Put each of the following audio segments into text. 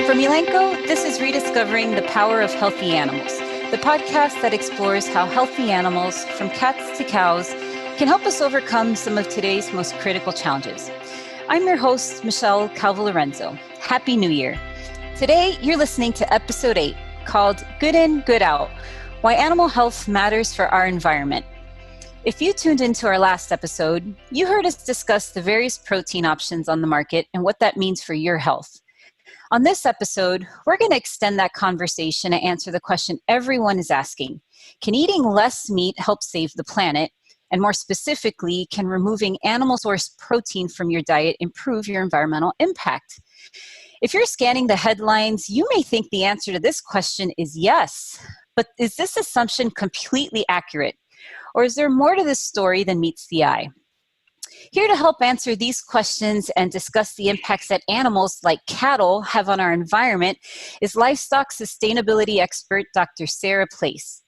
From Elanco, this is Rediscovering the Power of Healthy Animals, the podcast that explores how healthy animals, from cats to cows, can help us overcome some of today's most critical challenges. I'm your host, Michelle Calvo-Lorenzo. Happy New Year. Today, you're listening to episode 8, called Good In, Good Out, Why Animal Health Matters for Our Environment. If you tuned into our last episode, you heard us discuss the various protein options on the market and what that means for your health. On this episode, we're going to extend that conversation and answer the question everyone is asking. Can eating less meat help save the planet? And more specifically, can removing animal-sourced protein from your diet improve your environmental impact? If you're scanning the headlines, you may think the answer to this question is yes. But is this assumption completely accurate? Or is there more to this story than meets the eye? Here to help answer these questions and discuss the impacts that animals like cattle have on our environment is livestock sustainability expert Dr. Sarah Place.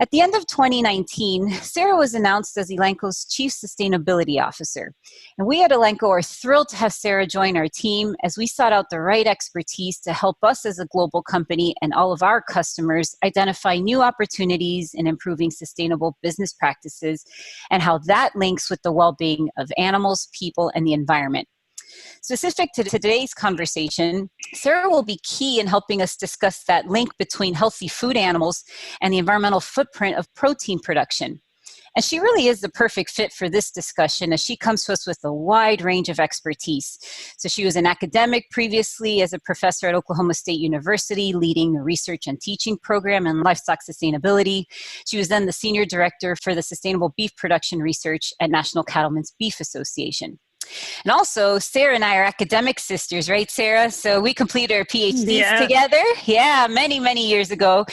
At the end of 2019, Sarah was announced as Elanco's Chief Sustainability Officer. And we at Elanco are thrilled to have Sarah join our team as we sought out the right expertise to help us as a global company and all of our customers identify new opportunities in improving sustainable business practices and how that links with the well-being of animals, people, and the environment. Specific to today's conversation, Sarah will be key in helping us discuss that link between healthy food animals and the environmental footprint of protein production. And she really is the perfect fit for this discussion as she comes to us with a wide range of expertise. So she was an academic previously as a professor at Oklahoma State University, leading the research and teaching program in livestock sustainability. She was then the senior director for the sustainable beef production research at National Cattlemen's Beef Association. And also, Sarah and I are academic sisters, right, Sarah? So we completed our PhDs together, many, many years ago.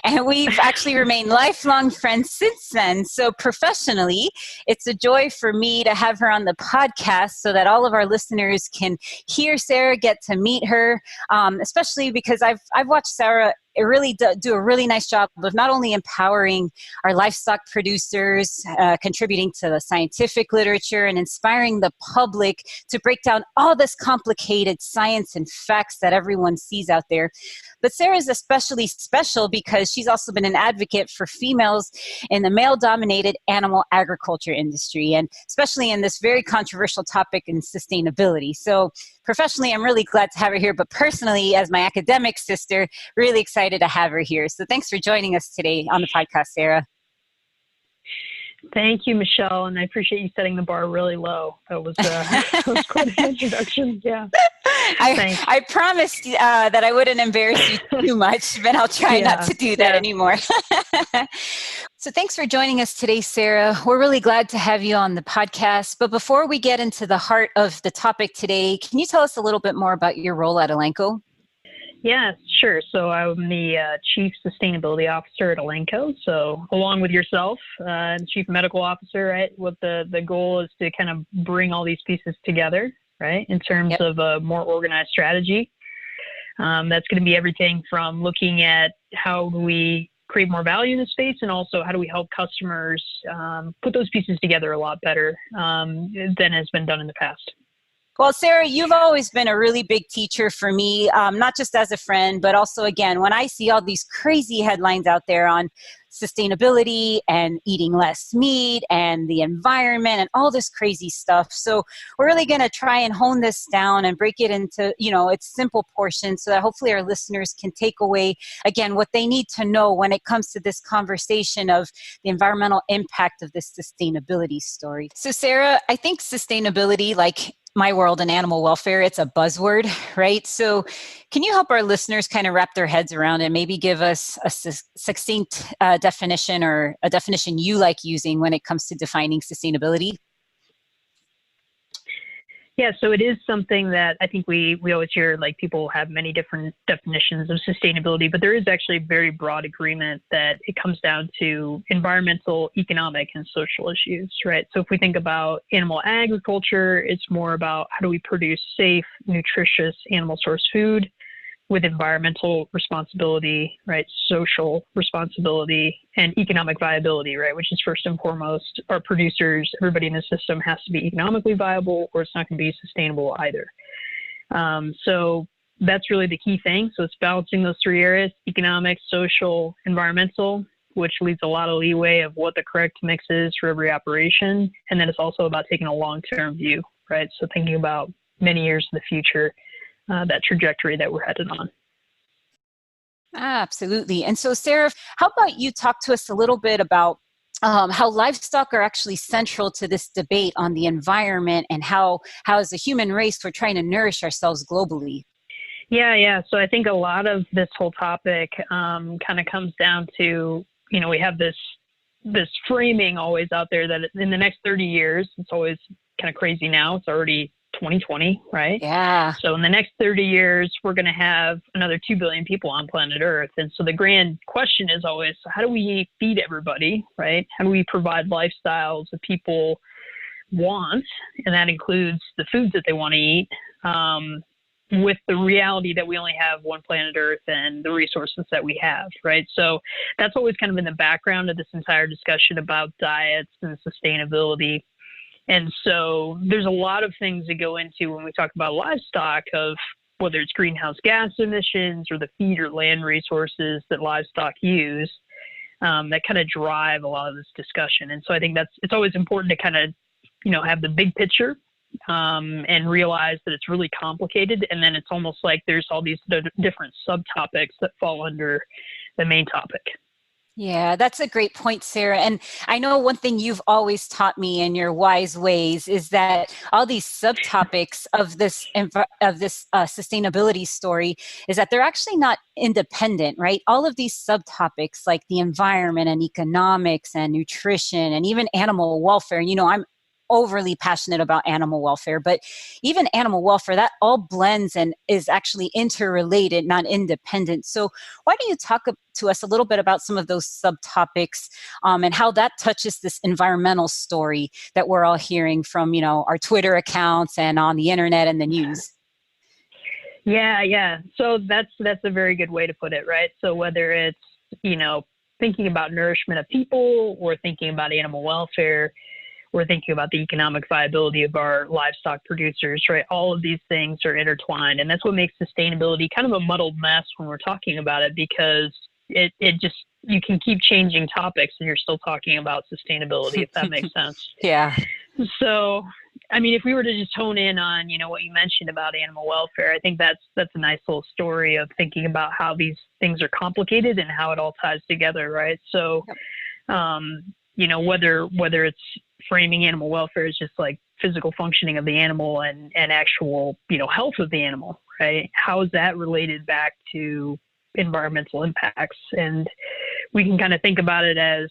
And we've actually remained lifelong friends since then. So professionally, it's a joy for me to have her on the podcast so that all of our listeners can hear Sarah, get to meet her, especially because I've watched Sarah really do a really nice job of not only empowering our livestock producers, contributing to the scientific literature, and inspiring the public to break down all this complicated science and facts that everyone sees out there. But Sarah is especially special because she's also been an advocate for females in the male-dominated animal agriculture industry, and especially in this very controversial topic in sustainability. So professionally, I'm really glad to have her here, but personally, as my academic sister, really excited to have her here. So thanks for joining us today on the podcast, Sarah. Thank you, Michelle, and I appreciate you setting the bar really low. That was quite an introduction. Yeah. I promised that I wouldn't embarrass you too much, but I'll try not to do that anymore. So thanks for joining us today, Sarah. We're really glad to have you on the podcast. But before we get into the heart of the topic today, can you tell us a little bit more about your role at Elanco? Yeah, sure. So I'm the Chief Sustainability Officer at Elanco. So along with yourself, and Chief Medical Officer, right? What the goal is to kind of bring all these pieces together, right? In terms of a more organized strategy. That's going to be everything from looking at how do we create more value in the space, and also how do we help customers put those pieces together a lot better than has been done in the past. Well, Sarah, you've always been a really big teacher for me, not just as a friend, but also, again, when I see all these crazy headlines out there on sustainability and eating less meat and the environment and all this crazy stuff. So we're really going to try and hone this down and break it into, its simple portions so that hopefully our listeners can take away, again, what they need to know when it comes to this conversation of the environmental impact of this sustainability story. So Sarah, I think sustainability, like my world and animal welfare, it's a buzzword, right? So can you help our listeners kind of wrap their heads around it, maybe give us a succinct definition or a definition you like using when it comes to defining sustainability? Yeah, so it is something that I think we always hear, like people have many different definitions of sustainability, but there is actually a very broad agreement that it comes down to environmental, economic, and social issues, right? So if we think about animal agriculture, it's more about how do we produce safe, nutritious, animal source food with environmental responsibility, right? Social responsibility and economic viability, right? Which is first and foremost, our producers, everybody in the system has to be economically viable or it's not going to be sustainable either. So that's really the key thing. So it's balancing those three areas: economic, social, environmental, which leaves a lot of leeway of what the correct mix is for every operation. And then it's also about taking a long-term view, right? So thinking about many years in the future, that trajectory that we're headed on. Absolutely. And so, Sarah, how about you talk to us a little bit about how livestock are actually central to this debate on the environment, and how as a human race, we're trying to nourish ourselves globally? Yeah. So I think a lot of this whole topic kind of comes down to, we have this framing always out there that in the next 30 years, it's always kind of crazy now. It's already 2020, right? Yeah. So in the next 30 years, we're going to have another 2 billion people on planet Earth. And so the grand question is always, how do we feed everybody, right? How do we provide lifestyles that people want? And that includes the foods that they want to eat, with the reality that we only have one planet Earth and the resources that we have, right? So that's always kind of in the background of this entire discussion about diets and sustainability. And so there's a lot of things that go into when we talk about livestock, of whether it's greenhouse gas emissions or the feed or land resources that livestock use, that kind of drive a lot of this discussion. And so I think it's always important to kind of, have the big picture, and realize that it's really complicated. And then it's almost like there's all these different subtopics that fall under the main topic. Yeah, that's a great point, Sarah. And I know one thing you've always taught me in your wise ways is that all these subtopics of this sustainability story is that they're actually not independent, right? All of these subtopics, like the environment and economics and nutrition and even animal welfare. I'm overly passionate about animal welfare, but even animal welfare, that all blends and is actually interrelated, not independent. So why don't you talk to us a little bit about some of those subtopics, and how that touches this environmental story that we're all hearing from, our Twitter accounts and on the internet and the news? Yeah. So that's a very good way to put it, right? So whether it's, thinking about nourishment of people, or thinking about animal welfare, we're thinking about the economic viability of our livestock producers, right? All of these things are intertwined. And that's what makes sustainability kind of a muddled mess when we're talking about it, because it just, you can keep changing topics and you're still talking about sustainability, if that makes sense. Yeah. So, if we were to just hone in on, what you mentioned about animal welfare, I think that's a nice little story of thinking about how these things are complicated and how it all ties together, right? So, whether it's framing animal welfare as just like physical functioning of the animal and actual, health of the animal, right? How is that related back to environmental impacts? And we can kind of think about it as,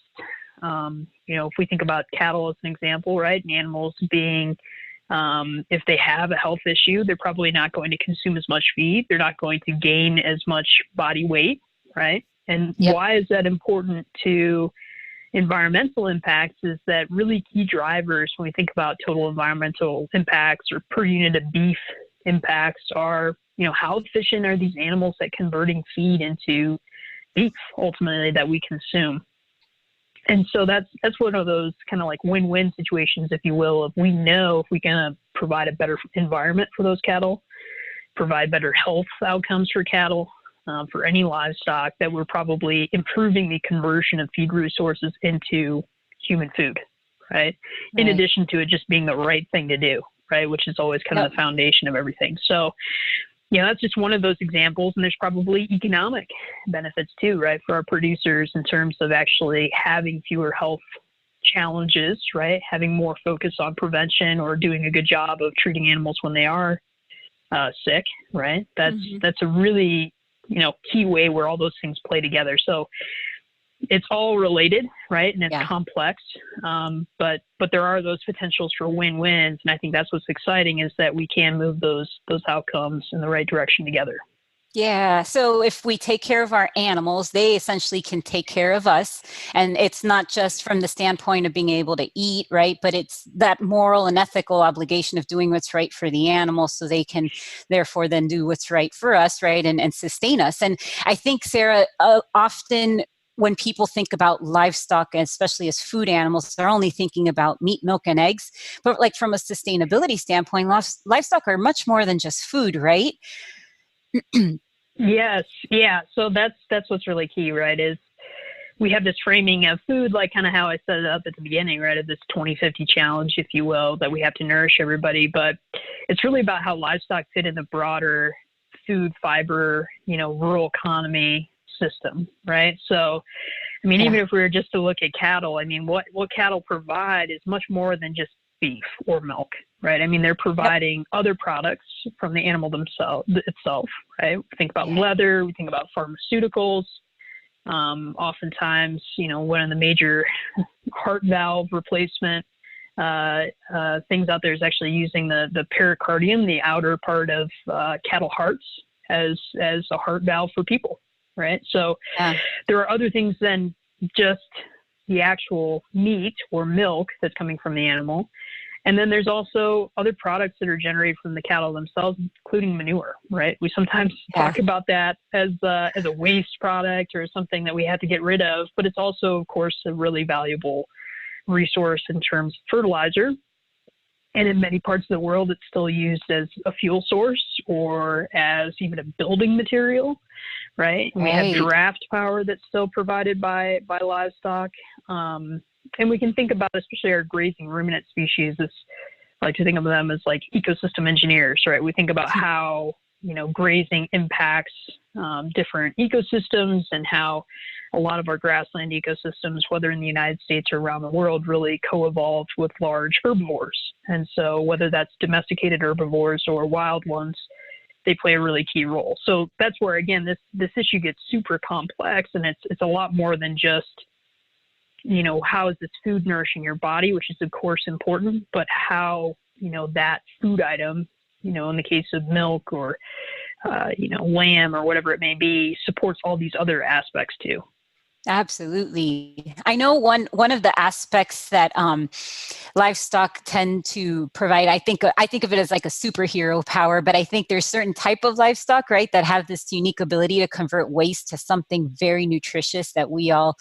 if we think about cattle as an example, right? And animals being, if they have a health issue, they're probably not going to consume as much feed. They're not going to gain as much body weight, right? And why is that important to environmental impacts? Is that really key drivers when we think about total environmental impacts or per unit of beef impacts are, how efficient are these animals at converting feed into beef ultimately that we consume? And so that's one of those kind of like win-win situations, if you will, if we know if we can provide a better environment for those cattle, provide better health outcomes for cattle, for any livestock, that we're probably improving the conversion of feed resources into human food, right? In addition to it just being the right thing to do, right? Which is always kind of the foundation of everything. So, that's just one of those examples. And there's probably economic benefits too, right? For our producers in terms of actually having fewer health challenges, right? Having more focus on prevention or doing a good job of treating animals when they are sick, right? That's a really, key way where all those things play together. So it's all related, right? And it's complex, but there are those potentials for win-wins. And I think that's what's exciting, is that we can move those outcomes in the right direction together. Yeah. So if we take care of our animals, they essentially can take care of us. And it's not just from the standpoint of being able to eat, right? But it's that moral and ethical obligation of doing what's right for the animals, so they can therefore then do what's right for us, right? And sustain us. And I think, Sarah, often when people think about livestock, especially as food animals, they're only thinking about meat, milk, and eggs. But like from a sustainability standpoint, livestock are much more than just food, right? Yes, yeah. So that's what's really key, right? Is we have this framing of food, like kind of how I set it up at the beginning, right? Of this 2050 challenge, if you will, that we have to nourish everybody. But it's really about how livestock fit in the broader food, fiber, rural economy system, right? So, I mean, even Yeah. if we were just to look at cattle, I mean, what cattle provide is much more than just beef or milk, right? I mean, they're Yep. providing other products from the animal themselves itself, right? We think about Yeah. leather, we think about pharmaceuticals. Oftentimes, one of the major heart valve replacement things out there is actually using the pericardium, the outer part of cattle hearts, as a heart valve for people, right? So Yeah. there are other things than just the actual meat or milk that's coming from the animal. And then there's also other products that are generated from the cattle themselves, including manure, right? We sometimes Yeah. talk about that as a waste product or something that we have to get rid of, but it's also, of course, a really valuable resource in terms of fertilizer. And in many parts of the world, it's still used as a fuel source or as even a building material, right? And we have Right. draft power that's still provided by livestock. And we can think about, especially our grazing ruminant species, as I like to think of them as like ecosystem engineers, right? We think about how grazing impacts different ecosystems and how a lot of our grassland ecosystems, whether in the United States or around the world, really co-evolved with large herbivores. And so whether that's domesticated herbivores or wild ones, they play a really key role. So that's where, again, this issue gets super complex, and it's a lot more than just, how is this food nourishing your body, which is of course important, but how, that food item, in the case of milk or, lamb or whatever it may be, supports all these other aspects too. Absolutely. I know one of the aspects that livestock tend to provide. I think of it as like a superhero power, but I think there's certain type of livestock, right, that have this unique ability to convert waste to something very nutritious that we all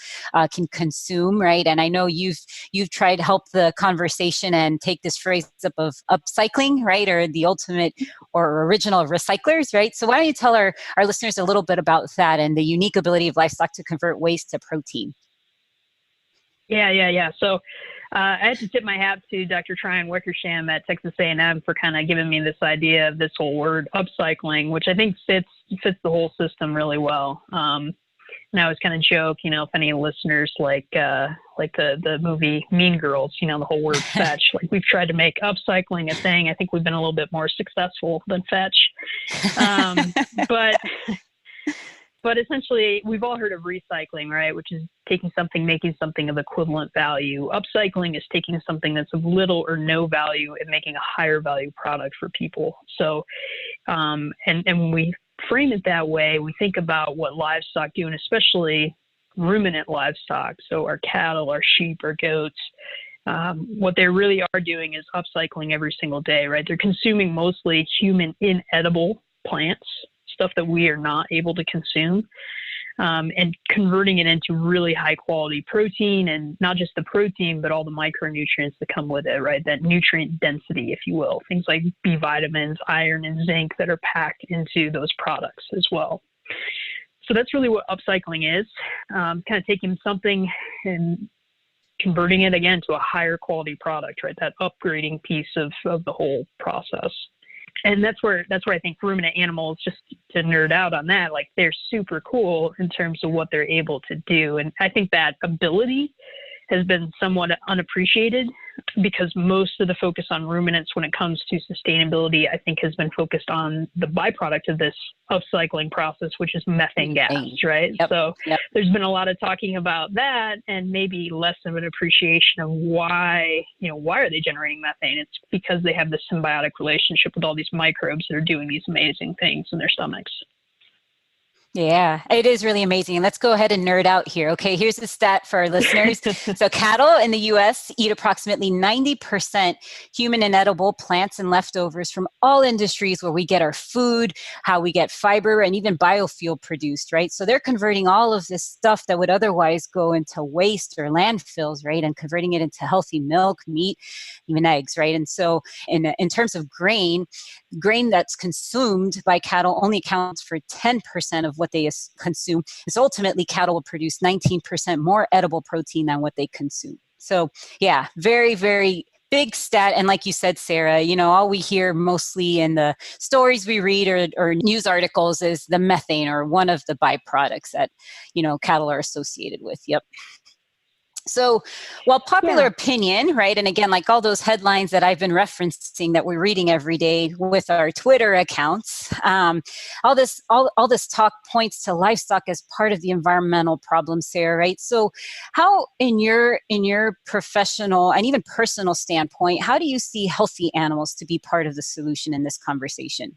can consume, right? And I know you've tried to help the conversation and take this phrase up of upcycling, right, or the ultimate or original recyclers, right? So why don't you tell our listeners a little bit about that and the unique ability of livestock to convert waste to protein? Yeah. So I had to tip my hat to Dr. Tryon Wickersham at Texas A&M for kind of giving me this idea of this whole word upcycling, which I think fits the whole system really well. And I always kind of joke, if any listeners like the movie Mean Girls, the whole word fetch, like we've tried to make upcycling a thing. I think we've been a little bit more successful than fetch. But But essentially, we've all heard of recycling, right? Which is taking something, making something of equivalent value. Upcycling is taking something that's of little or no value and making a higher value product for people. So, and when we frame it that way, we think about what livestock do, and especially ruminant livestock. So our cattle, our sheep, our goats. What they really are doing is upcycling every single day, right? They're consuming mostly human inedible plants, stuff that we are not able to consume, and converting it into really high quality protein, and not just the protein, but all the micronutrients that come with it, right? That nutrient density, if you will, things like B vitamins, iron, and zinc that are packed into those products as well. So that's really what upcycling is, kind of taking something and converting it again to a higher quality product, right? That upgrading piece of the whole process. And that's where I think ruminant animals, just to nerd out on that, like they're super cool in terms of what they're able to do. And I think that ability has been somewhat unappreciated, because most of the focus on ruminants when it comes to sustainability, I think, has been focused on the byproduct of this upcycling process, which is methane gas, right? Yep. So Yep. there's been a lot of talking about that, and maybe less of an appreciation of why are they generating methane? It's because they have this symbiotic relationship with all these microbes that are doing these amazing things in their stomachs. Yeah, it is really amazing. And let's go ahead and nerd out here. Okay, here's the stat for our listeners. So, cattle in the US eat approximately 90% human inedible plants and leftovers from all industries where we get our food, how we get fiber, and even biofuel produced, right? So, they're converting all of this stuff that would otherwise go into waste or landfills, right? And converting it into healthy milk, meat, even eggs, right? And so, in terms of grain that's consumed by cattle only accounts for 10% of what they consume. So ultimately, cattle will produce 19% more edible protein than what they consume. So, yeah, very, very big stat. And like you said, Sarah, all we hear mostly in the stories we read or news articles is the methane or one of the byproducts that, cattle are associated with. Yep. So, while popular opinion, right, and again, like all those headlines that I've been referencing that we're reading every day with our Twitter accounts, all this talk points to livestock as part of the environmental problem, Sarah, right? So, how, in your professional and even personal standpoint, how do you see healthy animals to be part of the solution in this conversation?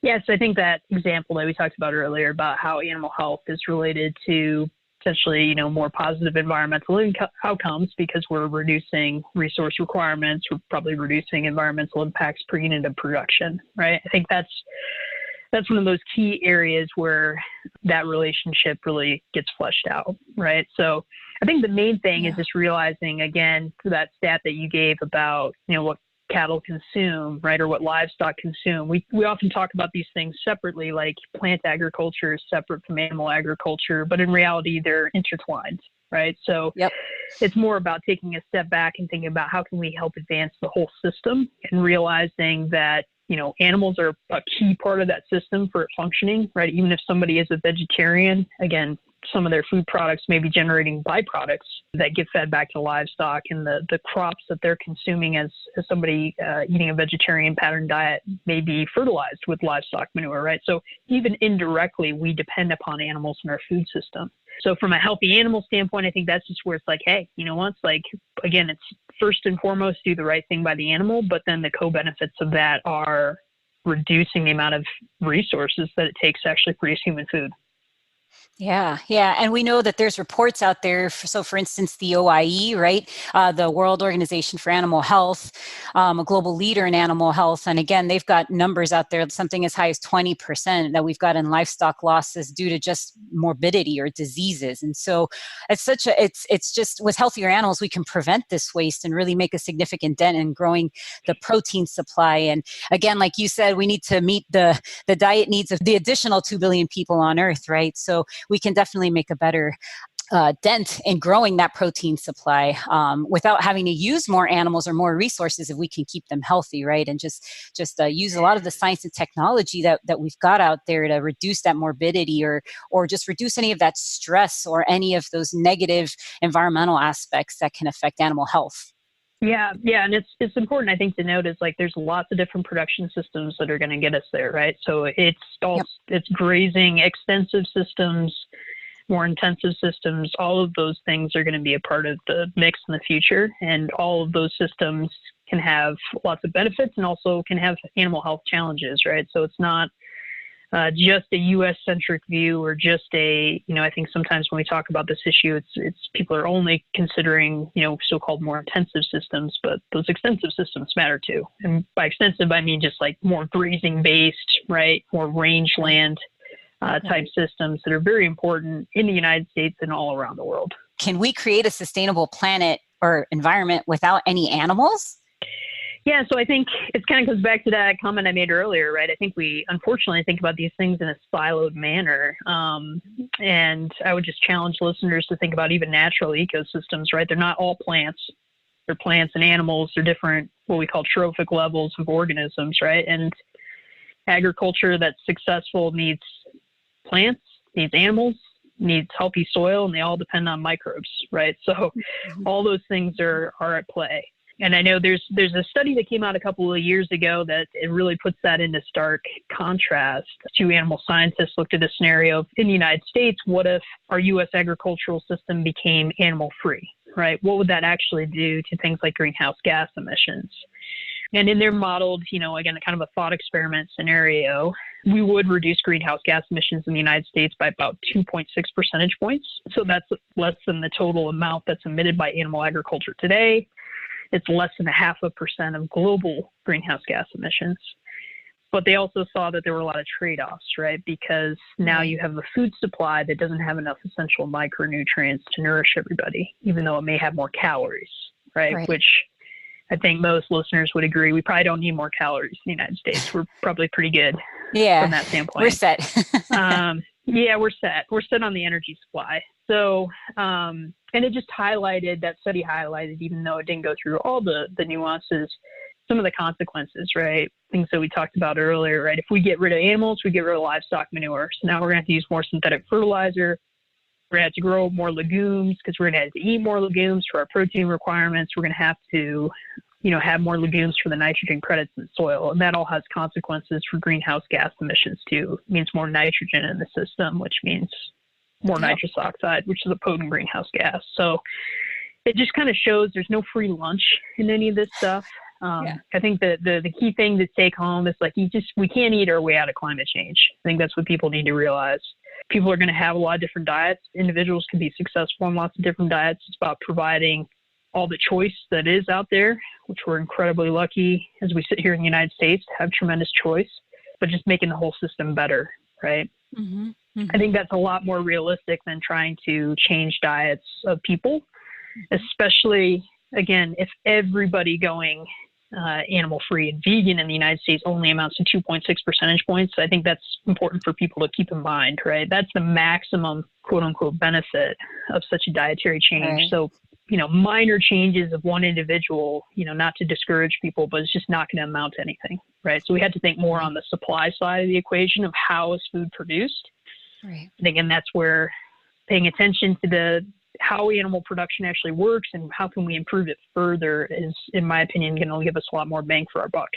Yes, I think that example that we talked about earlier about how animal health is related to potentially, more positive environmental outcomes because we're reducing resource requirements, we're probably reducing environmental impacts per unit of production, right? I think that's one of those key areas where that relationship really gets fleshed out, right? So I think the main thing is just realizing, again, that stat that you gave about, what cattle consume, right, or what livestock consume. We often talk about these things separately, like plant agriculture is separate from animal agriculture, but in reality, they're intertwined, right? So it's more about taking a step back and thinking about how can we help advance the whole system and realizing that, animals are a key part of that system for it functioning, right? Even if somebody is a vegetarian, again, some of their food products may be generating byproducts that get fed back to livestock, and the crops that they're consuming as somebody eating a vegetarian pattern diet may be fertilized with livestock manure, right? So even indirectly, we depend upon animals in our food system. So from a healthy animal standpoint, I think that's just where it's like, hey, it's like, again, it's first and foremost do the right thing by the animal, but then the co-benefits of that are reducing the amount of resources that it takes to actually produce human food. Yeah, yeah. And we know that there's reports out there. So, for instance, the OIE, right? The World Organization for Animal Health, a global leader in animal health. And again, they've got numbers out there, something as high as 20% that we've got in livestock losses due to just morbidity or diseases. And so it's just with healthier animals, we can prevent this waste and really make a significant dent in growing the protein supply. And again, like you said, we need to meet the diet needs of the additional 2 billion people on Earth, right? So we can definitely make a better dent in growing that protein supply without having to use more animals or more resources if we can keep them healthy, right? And just use a lot of the science and technology that we've got out there to reduce that morbidity or just reduce any of that stress or any of those negative environmental aspects that can affect animal health. Yeah, and it's important, I think, to note is like there's lots of different production systems that are going to get us there, right? So it's grazing, extensive systems, more intensive systems. All of those things are going to be a part of the mix in the future, and all of those systems can have lots of benefits and also can have animal health challenges, right? So it's not just a U.S.-centric view or just I think sometimes when we talk about this issue, it's people are only considering, so-called more intensive systems, but those extensive systems matter too. And by extensive, I mean just like more grazing-based, right, more rangeland type systems that are very important in the United States and all around the world. Can we create a sustainable planet or environment without any animals? Yeah, so I think it kind of goes back to that comment I made earlier, right? I think we unfortunately think about these things in a siloed manner. And I would just challenge listeners to think about even natural ecosystems, right? They're not all plants. They're plants and animals. They're different, what we call trophic levels of organisms, right? And agriculture that's successful needs plants, needs animals, needs healthy soil, and they all depend on microbes, right? So all those things are at play. And I know there's a study that came out a couple of years ago that it really puts that into stark contrast. Two animal scientists looked at a scenario in the United States. What if our U.S. agricultural system became animal-free, right? What would that actually do to things like greenhouse gas emissions? And in their modeled, again, kind of a thought experiment scenario, we would reduce greenhouse gas emissions in the United States by about 2.6 percentage points. So that's less than the total amount that's emitted by animal agriculture today. It's less than 0.5% of global greenhouse gas emissions. But they also saw that there were a lot of trade-offs, right? Because now you have a food supply that doesn't have enough essential micronutrients to nourish everybody, even though it may have more calories, right? Which I think most listeners would agree, we probably don't need more calories in the United States. We're probably pretty good from that standpoint. We're set. Yeah, we're set. We're set on the energy supply. So, and it just highlighted, that study highlighted, even though it didn't go through all the nuances, some of the consequences, right? Things that we talked about earlier, right? If we get rid of animals, we get rid of livestock manure. So now we're going to have to use more synthetic fertilizer. We're going to have to grow more legumes because we're going to have to eat more legumes for our protein requirements. We're going to have to, have more legumes for the nitrogen credits in the soil. And that all has consequences for greenhouse gas emissions too. It means more nitrogen in the system, which means more nitrous oxide, which is a potent greenhouse gas. So it just kind of shows there's no free lunch in any of this stuff. I think the key thing to take home is we can't eat our way out of climate change. I think that's what people need to realize. People are going to have a lot of different diets. Individuals can be successful in lots of different diets. It's about providing all the choice that is out there, which we're incredibly lucky as we sit here in the United States to have tremendous choice, but just making the whole system better, right? Mm-hmm. Mm-hmm. I think that's a lot more realistic than trying to change diets of people, especially, again, if everybody going animal-free and vegan in the United States only amounts to 2.6 percentage points. I think that's important for people to keep in mind, right? That's the maximum, quote-unquote, benefit of such a dietary change. Right. So, minor changes of one individual, not to discourage people, but it's just not going to amount to anything, right? So we had to think more on the supply side of the equation of how is food produced. Right. And again, that's where paying attention to how animal production actually works and how can we improve it further is, in my opinion, going to give us a lot more bang for our buck.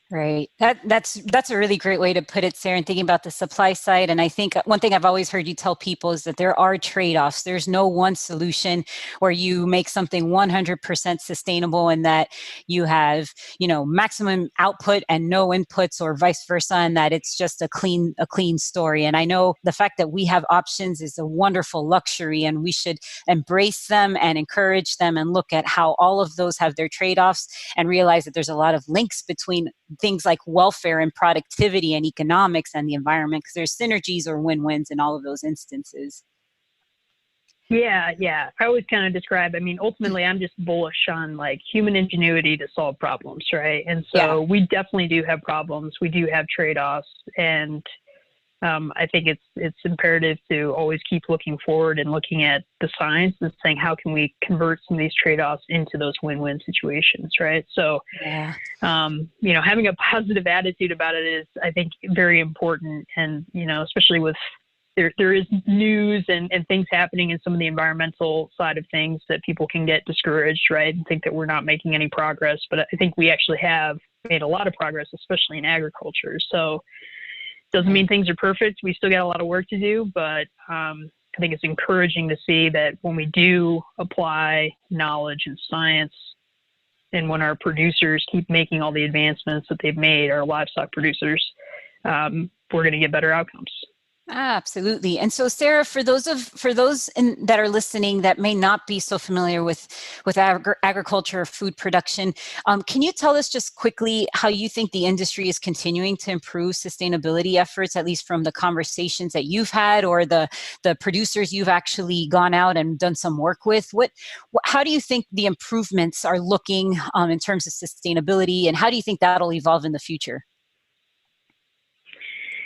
Right. That's a really great way to put it, Sarah, and thinking about the supply side. And I think one thing I've always heard you tell people is that there are trade-offs. There's no one solution where you make something 100% sustainable and that you have, maximum output and no inputs, or vice versa, and that it's just a clean story. And I know the fact that we have options is a wonderful luxury, and we should embrace them and encourage them and look at how all of those have their trade-offs and realize that there's a lot of links between things like welfare and productivity and economics and the environment, because there's synergies or win-wins in all of those instances. Yeah. I always kind of describe, ultimately I'm just bullish on human ingenuity to solve problems, right? And so we definitely do have problems. We do have trade-offs, and I think it's imperative to always keep looking forward and looking at the science and saying, how can we convert some of these trade-offs into those win-win situations, right? So, having a positive attitude about it is, I think, very important. And, especially with there is news and things happening in some of the environmental side of things that people can get discouraged, right? And think that we're not making any progress. But I think we actually have made a lot of progress, especially in agriculture. So, doesn't mean things are perfect. We still got a lot of work to do, but I think it's encouraging to see that when we do apply knowledge and science, and when our producers keep making all the advancements that they've made, our livestock producers, we're going to get better outcomes. Absolutely. And so, Sarah, for those that are listening that may not be so familiar with agriculture or food production, can you tell us just quickly how you think the industry is continuing to improve sustainability efforts, at least from the conversations that you've had or the producers you've actually gone out and done some work with? How do you think the improvements are looking in terms of sustainability, and how do you think that'll evolve in the future?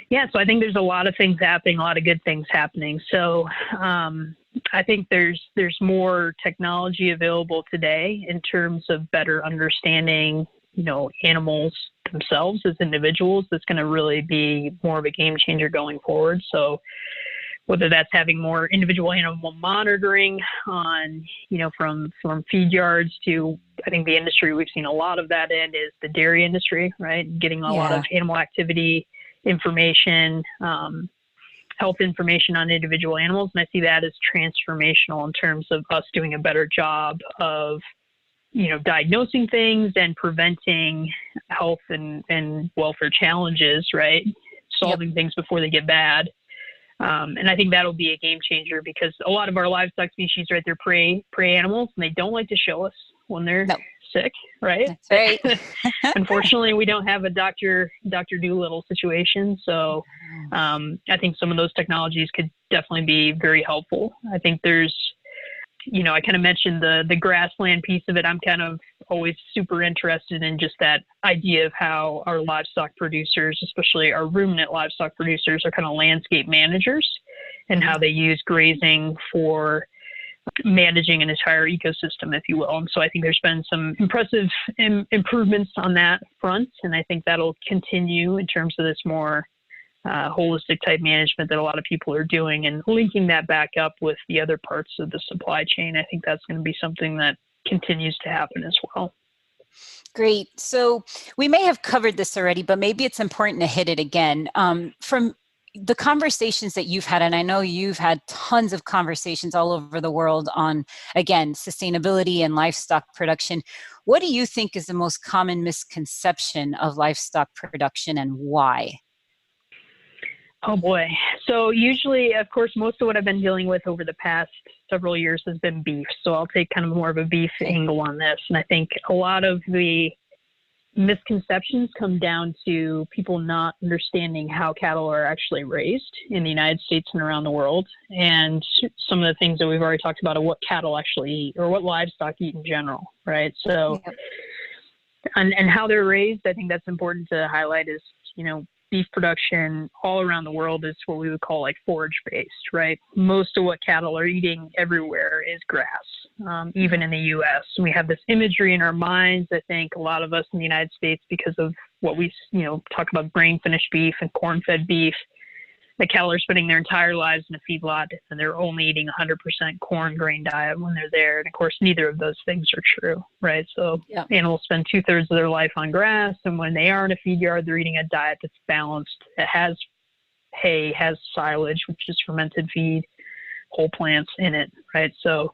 Yeah, so I think there's a lot of things happening, a lot of good things happening. So I think there's more technology available today in terms of better understanding, animals themselves as individuals. That's going to really be more of a game changer going forward. So whether that's having more individual animal monitoring on, from feed yards to, I think the industry we've seen a lot of that in is the dairy industry, right? Getting a lot of animal activity information, health information on individual animals. And I see that as transformational in terms of us doing a better job of, diagnosing things and preventing health and welfare challenges, right? solving things before they get bad. And I think that'll be a game changer because a lot of our livestock species, right, they're prey animals, and they don't like to show us when they're sick, right? That's right. Unfortunately, we don't have a Dr. Dolittle situation. So I think some of those technologies could definitely be very helpful. I think there's, I kind of mentioned the grassland piece of it. I'm kind of always super interested in just that idea of how our livestock producers, especially our ruminant livestock producers, are kind of landscape managers and how they use grazing for managing an entire ecosystem, if you will. And so I think there's been some impressive improvements on that front. And I think that'll continue in terms of this more holistic type management that a lot of people are doing, and linking that back up with the other parts of the supply chain. I think that's going to be something that continues to happen as well. Great. So we may have covered this already, but maybe it's important to hit it again. From the conversations that you've had, and I know you've had tons of conversations all over the world on, again, sustainability and livestock production. What do you think is the most common misconception of livestock production, and why? Oh boy. So usually, of course, most of what I've been dealing with over the past several years has been beef. So I'll take kind of more of a beef angle on this. And I think a lot of the misconceptions come down to people not understanding how cattle are actually raised in the United States and around the world. And some of the things that we've already talked about are what cattle actually eat, or what livestock eat in general, right? So, and how they're raised, I think that's important to highlight is, beef production all around the world is what we would call like forage based, right? Most of what cattle are eating everywhere is grass, even in the U.S. We have this imagery in our minds, I think, a lot of us in the United States, because of what we, talk about grain finished beef and corn fed beef. The cattle are spending their entire lives in a feedlot, and they're only eating 100% corn grain diet when they're there. And of course, neither of those things are true, right? So animals spend 2/3 of their life on grass, and when they are in a feed yard, they're eating a diet that's balanced. It has hay, has silage, which is fermented feed, whole plants in it, right? So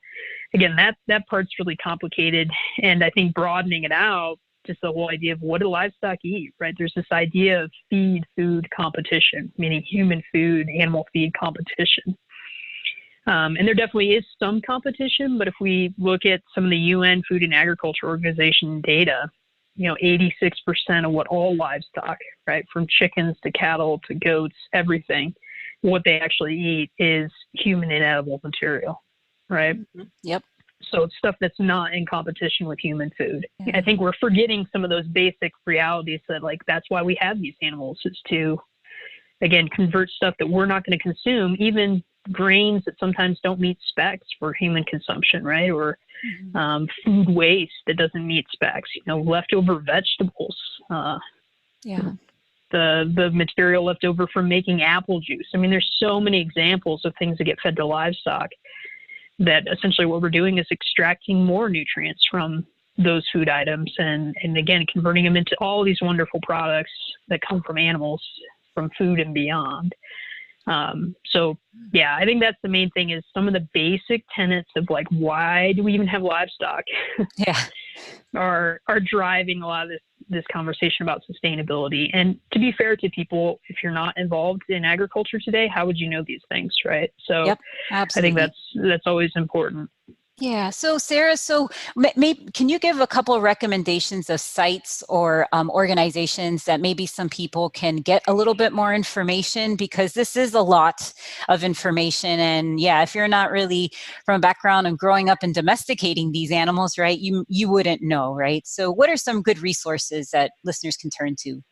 again, that part's really complicated. And I think broadening it out, just the whole idea of what do livestock eat, right? There's this idea of feed-food competition, meaning human food, animal feed competition. And there definitely is some competition, but if we look at some of the UN Food and Agriculture Organization data, 86% of what all livestock, right, from chickens to cattle to goats, everything, what they actually eat is human inedible material, right? Yep. So it's stuff that's not in competition with human food. I think we're forgetting some of those basic realities that, like, that's why we have these animals, is to, again, convert stuff that we're not going to consume, even grains that sometimes don't meet specs for human consumption, right? Or food waste that doesn't meet specs, leftover vegetables, the material left over from making apple juice. I mean, there's so many examples of things that get fed to livestock that essentially what we're doing is extracting more nutrients from those food items and again, converting them into all these wonderful products that come from animals, from food and beyond. So I think that's the main thing, is some of the basic tenets of like, why do we even have livestock are driving a lot of this conversation about sustainability. And to be fair to people, if you're not involved in agriculture today, how would you know these things, right? So absolutely. I think that's always important. Yeah. So Sarah, can you give a couple of recommendations of sites or organizations that maybe some people can get a little bit more information? Because this is a lot of information. And if you're not really from a background of growing up and domesticating these animals, right, you wouldn't know, right? So what are some good resources that listeners can turn to?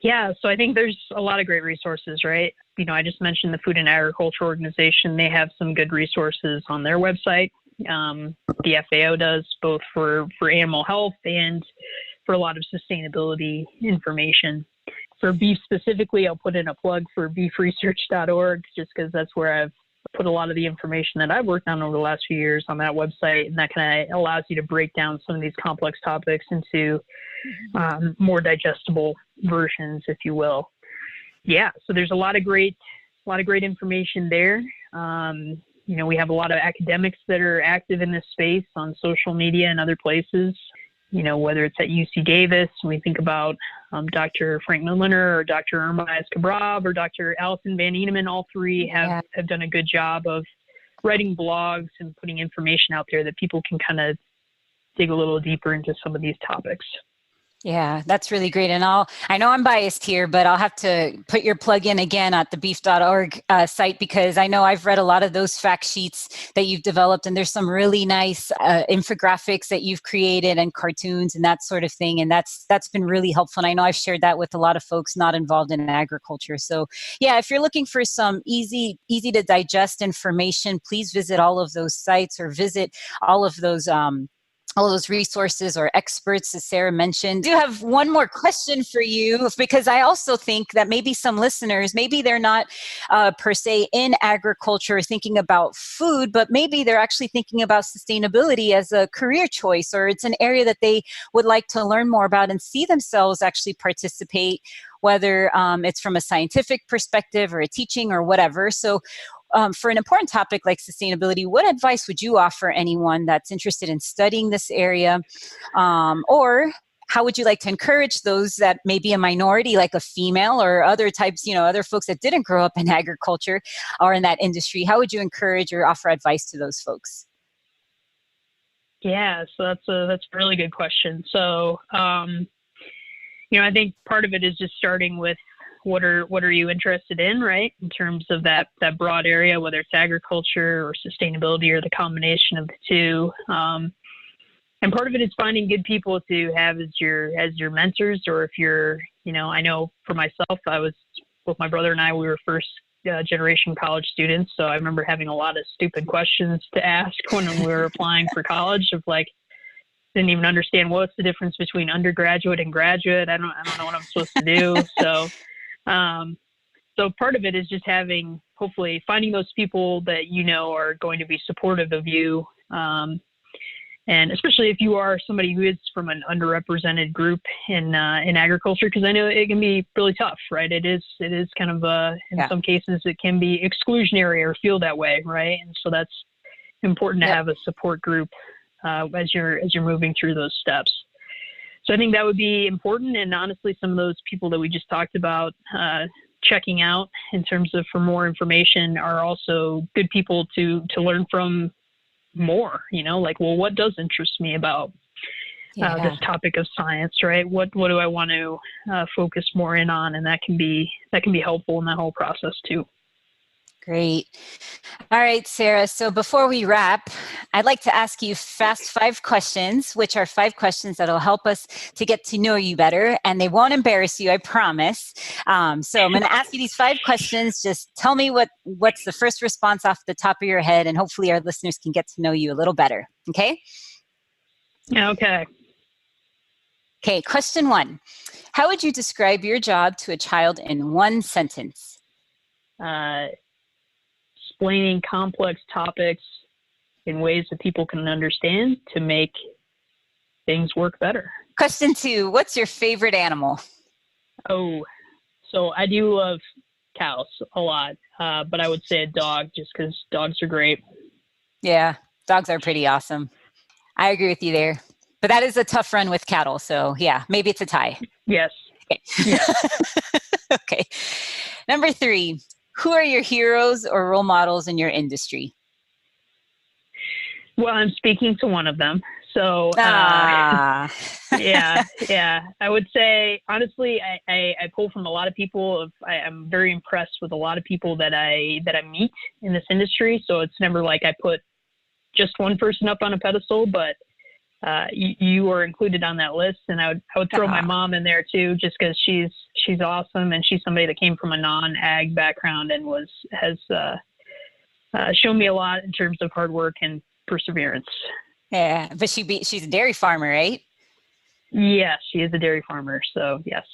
Yeah, so I think there's a lot of great resources, right? I just mentioned the Food and Agriculture Organization. They have some good resources on their website. The FAO does, both for animal health and for a lot of sustainability information. For beef specifically, I'll put in a plug for beefresearch.org, just because that's where I've put a lot of the information that I've worked on over the last few years on that website. And that kind of allows you to break down some of these complex topics into more digestible versions, if you will. So there's a lot of great information there. We have a lot of academics that are active in this space on social media and other places. whether it's at UC Davis, we think about Dr. Frank Milliner or Dr. Ermias Kabrab or Dr. Allison Van Eeneman. All three have done a good job of writing blogs and putting information out there that people can kind of dig a little deeper into some of these topics. Yeah, that's really great. And I know I'm biased here, but I'll have to put your plug in again at the beef.org site, because I know I've read a lot of those fact sheets that you've developed, and there's some really nice infographics that you've created and cartoons and that sort of thing. And that's been really helpful. And I know I've shared that with a lot of folks not involved in agriculture. So yeah, if you're looking for some easy to digest information, please visit all of those sites or visit all of those resources or experts, as Sarah mentioned. I do have one more question for you, because I also think that maybe some listeners, maybe they're not per se in agriculture thinking about food, but maybe they're actually thinking about sustainability as a career choice, or it's an area that they would like to learn more about and see themselves actually participate, whether it's from a scientific perspective or a teaching or whatever. So for an important topic like sustainability, what advice would you offer anyone that's interested in studying this area? Or how would you like to encourage those that may be a minority, like a female or other types, other folks that didn't grow up in agriculture or in that industry? How would you encourage or offer advice to those folks? Yeah, so that's a really good question. So, I think part of it is just starting with what are you interested in, right? In terms of that broad area, whether it's agriculture or sustainability or the combination of the two. And part of it is finding good people to have as your mentors, or if you're, I know for myself, I was with my brother and I, we were first generation college students. So I remember having a lot of stupid questions to ask when we were applying for college, of like, didn't even understand what's the difference between undergraduate and graduate. I don't know what I'm supposed to do. So part of it is just hopefully finding those people that are going to be supportive of you. And especially if you are somebody who is from an underrepresented group in agriculture, because I know it can be really tough, right? It is kind of in some cases it can be exclusionary or feel that way, right? And so that's important to have a support group as you're moving through those steps. So I think that would be important. And honestly, some of those people that we just talked about checking out in terms of for more information are also good people to learn from more, like, well, what does interest me about this topic of science, right? What do I want to focus more in on? And that can be helpful in that whole process too. Great. All right, Sarah. So before we wrap, I'd like to ask you fast 5 questions, which are 5 questions that'll help us to get to know you better, and they won't embarrass you, I promise. So I'm going to ask you these 5 questions. Just tell me what's the first response off the top of your head, and hopefully our listeners can get to know you a little better. Okay? Okay. Okay, question 1. How would you describe your job to a child in 1 sentence? Explaining complex topics in ways that people can understand to make things work better. Question 2, what's your favorite animal? Oh, so I do love cows a lot, but I would say a dog, just because dogs are great. Yeah, dogs are pretty awesome. I agree with you there. But that is a tough run with cattle, so yeah, maybe it's a tie. Yes. Okay. Yes. Okay. Number 3, who are your heroes or role models in your industry? Well, I'm speaking to one of them. So, yeah. I would say, honestly, I pull from a lot of people. I'm very impressed with a lot of people that I meet in this industry. So it's never like I put just one person up on a pedestal, but you are included on that list. And I would throw my mom in there too, just because she's awesome, and she's somebody that came from a non-ag background and has shown me a lot in terms of hard work and perseverance. Yeah, but she's a dairy farmer, right? Yes, she is a dairy farmer. So yes.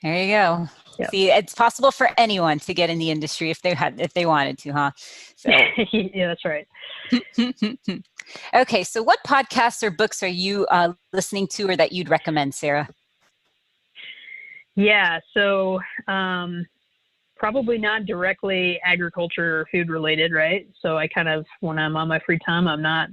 There you go. Yep. See, it's possible for anyone to get in the industry if they wanted to, huh? So. Yeah, that's right. Okay, so what podcasts or books are you listening to, or that you'd recommend, Sarah? Yeah, so probably not directly agriculture or food related, right? So I kind of, when I'm on my free time, I'm not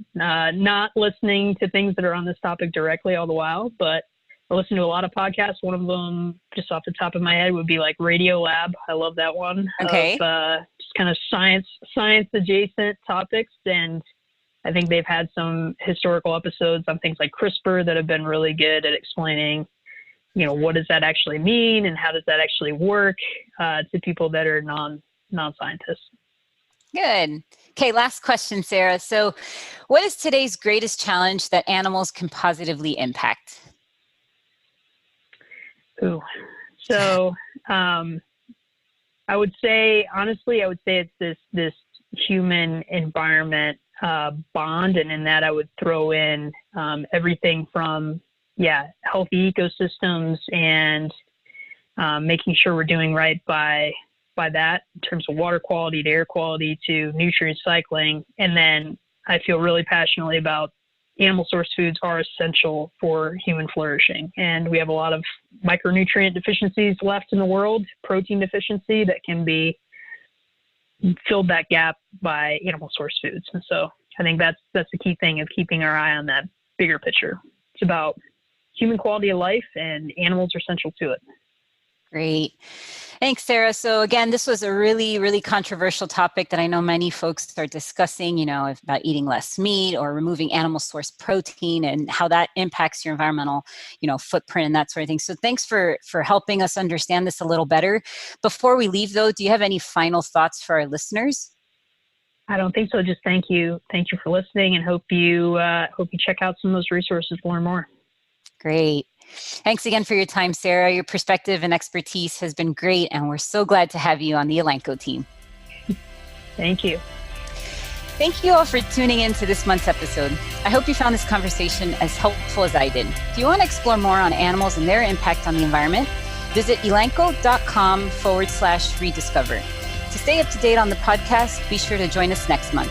listening to things that are on this topic directly all the while, but I listen to a lot of podcasts. One of them, just off the top of my head, would be like Radio Lab. I love that one. Okay. Of just kind of science adjacent topics. And I think they've had some historical episodes on things like CRISPR that have been really good at explaining, what does that actually mean and how does that actually work to people that are non-scientists. Good. Okay, last question, Sarah. So what is today's greatest challenge that animals can positively impact? So I would say, honestly, it's this human environment bond. And in that, I would throw in everything from, healthy ecosystems and making sure we're doing right by that in terms of water quality to air quality to nutrient cycling. And then I feel really passionately about animal source foods are essential for human flourishing. And we have a lot of micronutrient deficiencies left in the world, protein deficiency that can be filled that gap by animal source foods. And so I think that's the key thing of keeping our eye on that bigger picture. It's about human quality of life, and animals are essential to it. Great. Thanks, Sarah. So again, this was a really, really controversial topic that I know many folks are discussing, about eating less meat or removing animal source protein and how that impacts your environmental, footprint and that sort of thing. So thanks for helping us understand this a little better. Before we leave though, do you have any final thoughts for our listeners? I don't think so. Just thank you. Thank you for listening, and hope you check out some of those resources to learn more. Great. Thanks again for your time, Sarah. Your perspective and expertise has been great, and we're so glad to have you on the Elanco team. Thank you. Thank you all for tuning in to this month's episode. I hope you found this conversation as helpful as I did. If you want to explore more on animals and their impact on the environment, visit elanco.com/rediscover. To stay up to date on the podcast, be sure to join us next month.